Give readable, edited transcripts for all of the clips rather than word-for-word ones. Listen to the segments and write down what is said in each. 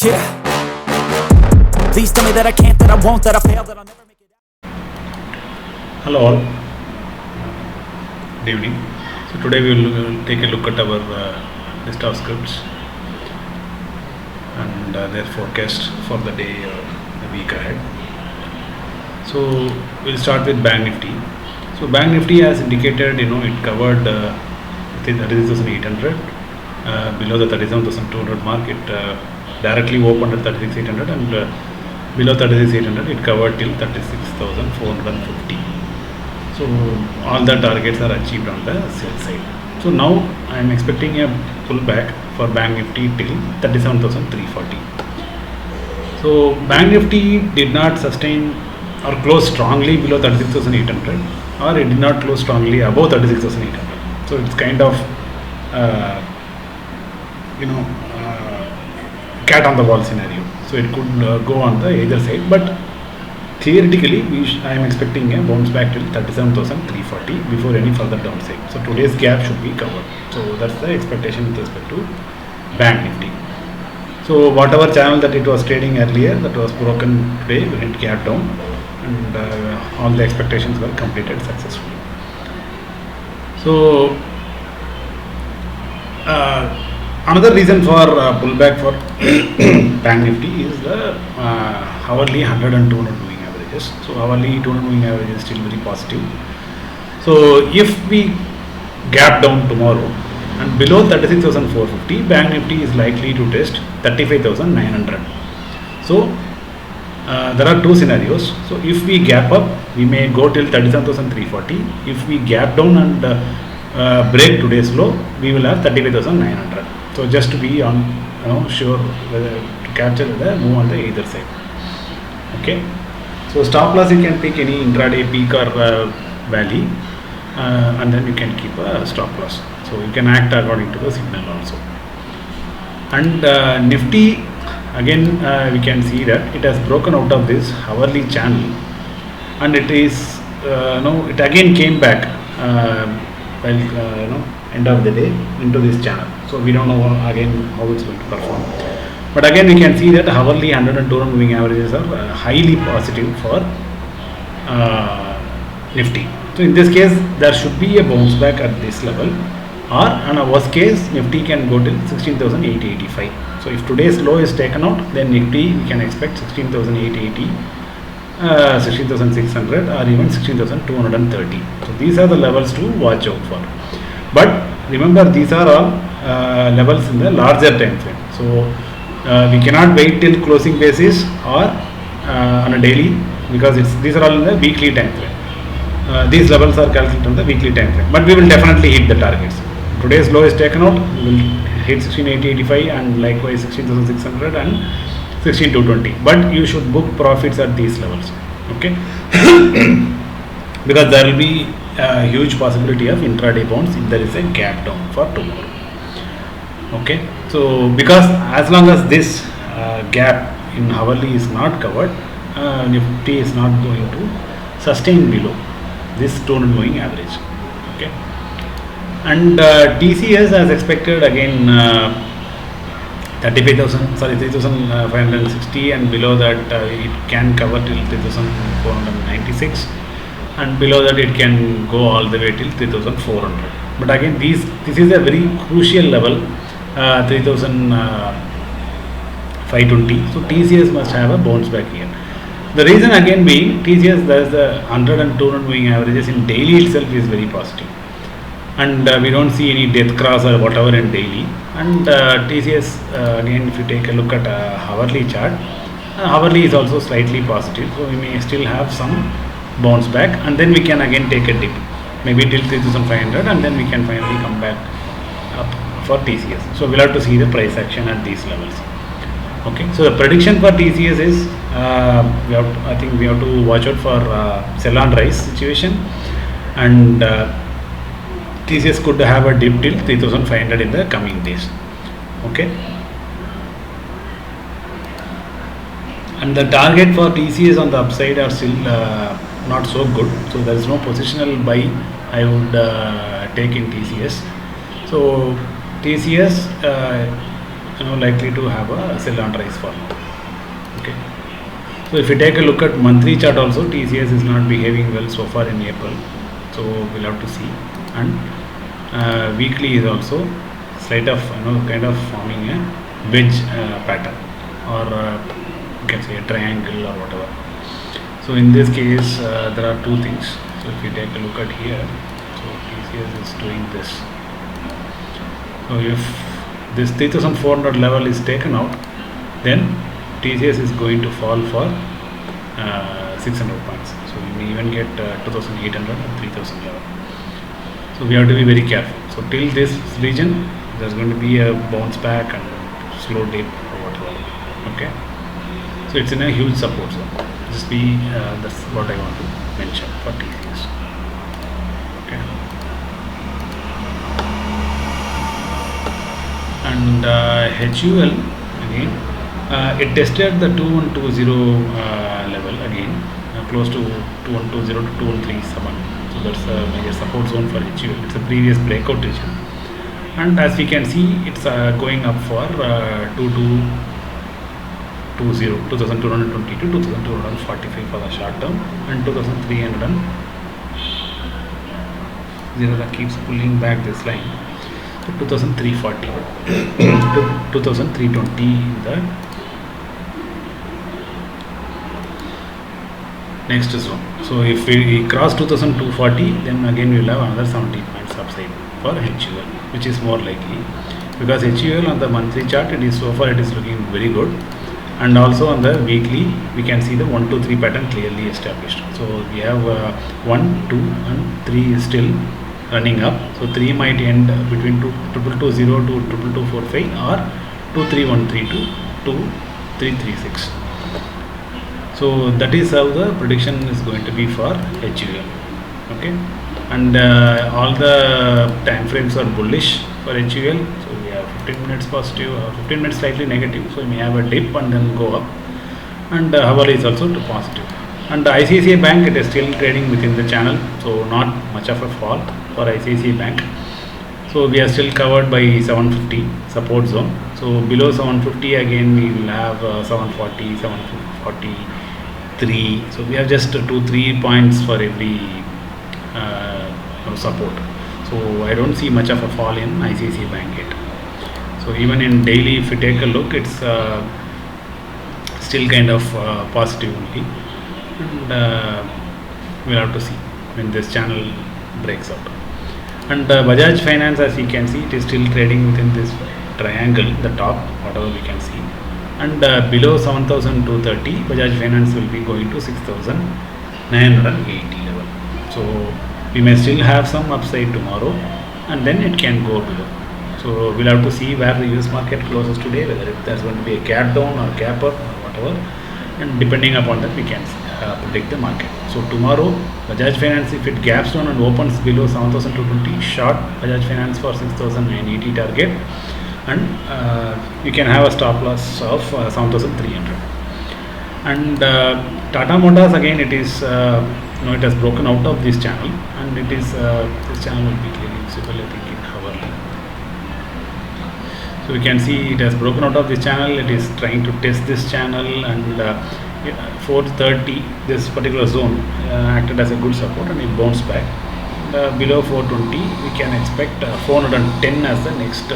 Yeah. Please tell me that I can't, that I won't, that I fail, that I'll never make it out. Hello all, good evening. So today we will take a look at our list of scripts and their forecast for the day or the week ahead. So we'll start with Banknifty. So Banknifty, as indicated, it covered 36,800 below the 37,200 mark. It directly opened at 36,800 and below 36,800 it covered till 36,450. So all the targets are achieved on the sell side. So now I am expecting a pullback for Banknifty till 37,340. So Banknifty did not sustain or close strongly below 36,800, or it did not close strongly above 36,800. So it's kind of cat on the wall scenario. So it could go on the either side, but theoretically I am expecting a bounce back till 37,340 before any further downside. So today's gap should be covered. So that's the expectation with respect to Banknifty. So whatever channel that it was trading earlier, that was broken today when it gapped down, and all the expectations were completed successfully. So another reason for pullback for Banknifty is the hourly 100 and 200 moving averages. So hourly 200 moving average is still very positive. So if we gap down tomorrow and below 36,450, Banknifty is likely to test 35,900. So there are two scenarios. So if we gap up, we may go till 37,340. If we gap down and break today's low, we will have 35,900. So just to be on sure whether to capture the move on the either side. Okay. So stop loss, you can pick any intraday peak or valley, and then you can keep a stop loss. So you can act according to the signal also. And Nifty, again we can see that it has broken out of this hourly channel, and it is it again came back end of the day into this channel. So we don't know again how it's going to perform, but again we can see that hourly 100 and 200 moving averages are highly positive for Nifty. So in this case there should be a bounce back at this level, or on a worst case Nifty can go till 16,885. So if today's low is taken out, then Nifty we can expect 16,880, 16,600 or even 16,230. So these are the levels to watch out for. But remember, these are all levels in the larger time frame. So we cannot wait till closing basis or on a daily, because these are all in the weekly time frame. These levels are calculated on the weekly time frame. But we will definitely hit the targets. Today's low is taken out, we will hit 16,885 and likewise 16,600 and 16,220. But you should book profits at these levels. Okay. Because there will be a huge possibility of intraday bounce if there is a gap down for tomorrow. Okay, so because as long as this gap in hourly is not covered, Nifty is not going to sustain below this 200 moving average. Okay, and TCS as expected again 3,560, and below that it can cover till 3,496. And below that it can go all the way till 3,400. But again this is a very crucial level, 3,520. So TCS must have a bounce back here. The reason again being TCS, there is the 100 and 200 moving averages in daily itself is very positive, and we don't see any death cross or whatever in daily. And TCS again, if you take a look at hourly chart, hourly is also slightly positive. So we may still have some bounce back, and then we can again take a dip maybe till 3,500, and then we can finally come back up for TCS. So we'll have to see the price action at these levels. Okay, so the prediction for TCS is I think we have to watch out for sell on rise situation, and TCS could have a dip till 3,500 in the coming days. Okay, and the target for TCS on the upside are still not so good. So there is no positional buy I would take in TCS. So TCS likely to have a sell on rise for now. Okay. So if you take a look at monthly chart also, TCS is not behaving well so far in April. So we'll have to see. And weekly is also slight of kind of forming a wedge pattern, or you can say a triangle or whatever. So in this case, there are two things. So if you take a look at here, so TCS is doing this. So if this 3400 level is taken out, then TCS is going to fall for 600 points. So you may even get 2800 and 3000 level. So we have to be very careful. So till this region, there's going to be a bounce back and slow dip or whatever. Okay. So it's in a huge support zone. That's what I want to mention for TCS. Okay. And HUL again, it tested the 2120 level again, close to 2120 to 2137. So that's a major support zone for HUL. It's a previous breakout region, and as we can see, it's going up for 2220 to 2245 for the short term, and 2300 that keeps pulling back this line to 2340 to 2320 in the next zone. So if we cross 2240, then again we will have another 70 points upside for HUL, which is more likely, because HUL on the monthly chart, it is looking very good, and also on the weekly we can see the 1 2 3 pattern clearly established. So we have 1 2 and 3 is still running up. So 3 might end between 2220 to 2245 or 23132 to 336. So that is how the prediction is going to be for HUL. Okay, and all the time frames are bullish for HUL. So we have 15 minutes positive, 15 minutes slightly negative. So we may have a dip and then go up, and hourly is also to positive. And the ICICI Bank, it is still trading within the channel, so not much of a fall for ICICI Bank. So we are still covered by 750 support zone. So below 750 again we will have 740, 743. So we have just 2-3 points for every support. So I don't see much of a fall in ICICI Bank yet. So even in daily, if you take a look, it's still kind of positive only, and we'll have to see when this channel breaks out. And BajajFinance, as you can see, it is still trading within this triangle, the top, whatever we can see, and below 7,230, BajajFinance will be going to 6,980 level. So we may still have some upside tomorrow, and then it can go below. So we'll have to see where the US market closes today, whether there's going to be a gap down or gap up or whatever, and depending upon that we can predict the market. So tomorrow, BajajFinance, if it gaps down and opens below 7,220, short BajajFinance for 6,980 target, and you can have a stop loss of 7,300. And Tata Motors, again, it is it has broken out of this channel, and it is this channel will be clearly visible, I think, in hourly. So we can see it has broken out of this channel. It is trying to test this channel, and 430, this particular zone acted as a good support, and it bounced back. Below 420, we can expect 410 as the next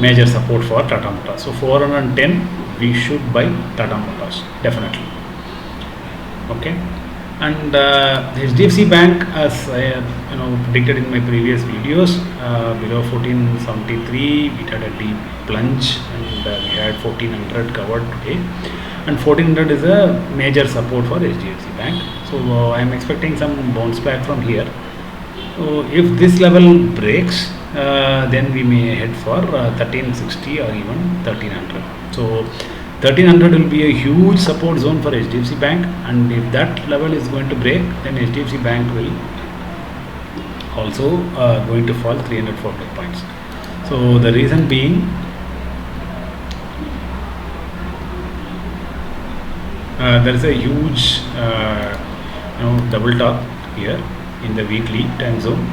major support for Tata Motors. So 410, we should buy Tata Motors definitely. Okay, and HDFC Bank, as I predicted in my previous videos, below 1473 we had a deep plunge, and we had 1400 covered today, and 1400 is a major support for HDFC Bank. So I am expecting some bounce back from here. So if this level breaks, then we may head for 1360 or even 1300. So 1300 will be a huge support zone for HDFC Bank, and if that level is going to break, then HDFC Bank will also going to fall 300-400 points. So the reason being, there is a huge double top here in the weekly time zone.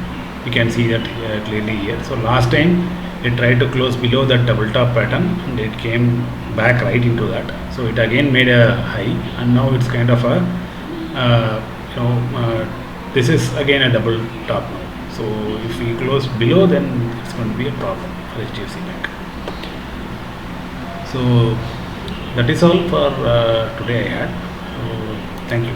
You can see that clearly here. So last time it tried to close below that double top pattern and it came back right into that. So it again made a high, and now it's kind of a this is again a double top now. So if we close below, then it's going to be a problem for HDFC Bank. So that is all for today I had. So thank you.